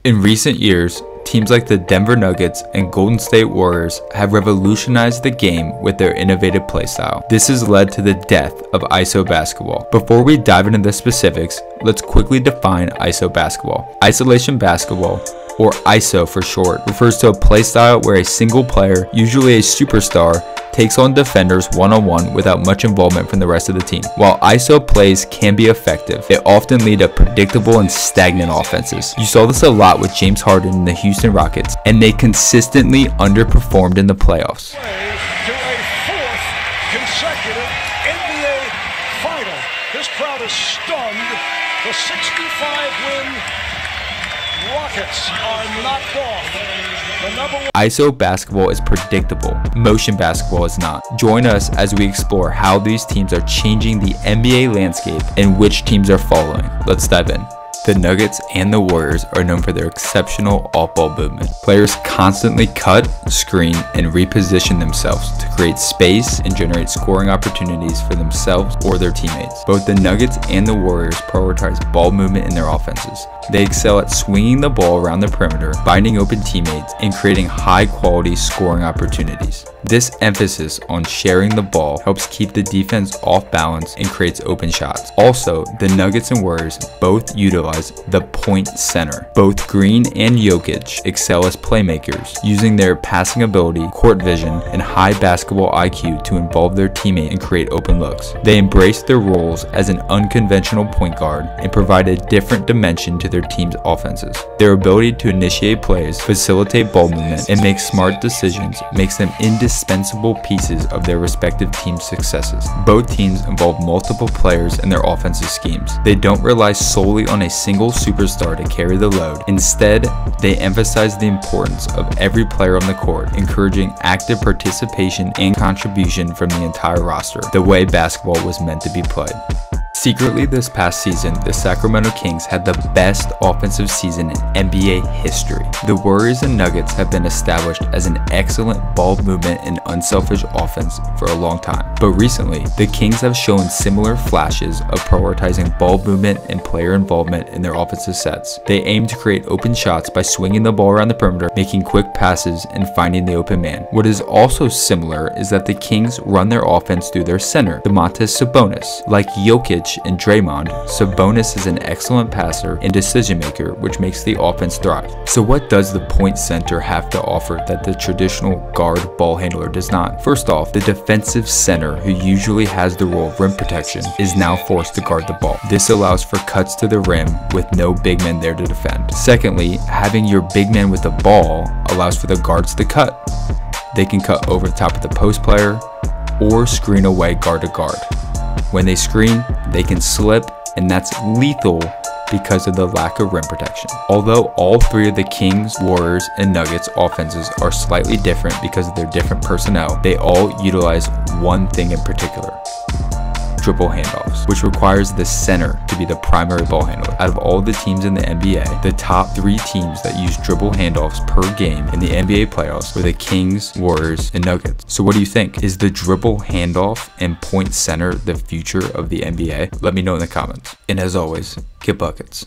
In recent years, teams like the Denver Nuggets and Golden State Warriors have revolutionized the game with their innovative playstyle. This has led to the death of ISO basketball. Before we dive into the specifics, let's quickly define ISO basketball. Isolation basketball, or ISO for short, refers to a playstyle where a single player, usually a superstar, takes on defenders one-on-one without much involvement from the rest of the team. While ISO plays can be effective, they often lead to predictable and stagnant offenses. You saw this a lot with James Harden and the Houston Rockets, and they consistently underperformed in the playoffs. To a fourth consecutive NBA final. This crowd is stunned. The 65-win Rockets are knocked off. ISO basketball is predictable, motion basketball is not. Join us as we explore how these teams are changing the NBA landscape and which teams are following. Let's dive in. The Nuggets and the Warriors are known for their exceptional off-ball movement. Players constantly cut, screen, and reposition themselves to create space and generate scoring opportunities for themselves or their teammates. Both the Nuggets and the Warriors prioritize ball movement in their offenses. They excel at swinging the ball around the perimeter, finding open teammates, and creating high-quality scoring opportunities. This emphasis on sharing the ball helps keep the defense off balance and creates open shots. Also, the Nuggets and Warriors both utilize the point center. Both Green and Jokic excel as playmakers, using their passing ability, court vision, and high basketball IQ to involve their teammate and create open looks. They embrace their roles as an unconventional point guard and provide a different dimension to their team's offenses. Their ability to initiate plays, facilitate ball movement, and make smart decisions makes them indispensable pieces of their respective team's successes. Both teams involve multiple players in their offensive schemes. They don't rely solely on a single superstar to carry the load. Instead, they emphasize the importance of every player on the court, encouraging active participation and contribution from the entire roster, the way basketball was meant to be played. Secretly, this past season, the Sacramento Kings had the best offensive season in NBA history. The Warriors and Nuggets have been established as an excellent ball movement and unselfish offense for a long time. But recently, the Kings have shown similar flashes of prioritizing ball movement and player involvement in their offensive sets. They aim to create open shots by swinging the ball around the perimeter, making quick passes, and finding the open man. What is also similar is that the Kings run their offense through their center, Domontas Sabonis. Like Jokic and Draymond, Sabonis is an excellent passer and decision maker, which makes the offense thrive. So what does the point center have to offer that the traditional guard ball handler does not? First off, the defensive center, who usually has the role of rim protection, is now forced to guard the ball. This allows for cuts to the rim with no big man there to defend. Secondly, having your big man with the ball allows for the guards to cut. They can cut over the top of the post player or screen away guard to guard. When they screen, they can slip, and that's lethal because of the lack of rim protection. Although all three of the Kings, Warriors, and Nuggets offenses are slightly different because of their different personnel, they all utilize one thing in particular: dribble handoffs, which requires the center to be the primary ball handler. Out of all the teams in the NBA, the top 3 teams that use dribble handoffs per game in the NBA playoffs were the Kings, Warriors, and Nuggets. So what do you think? Is the dribble handoff and point center the future of the NBA? Let me know in the comments. And as always, get buckets.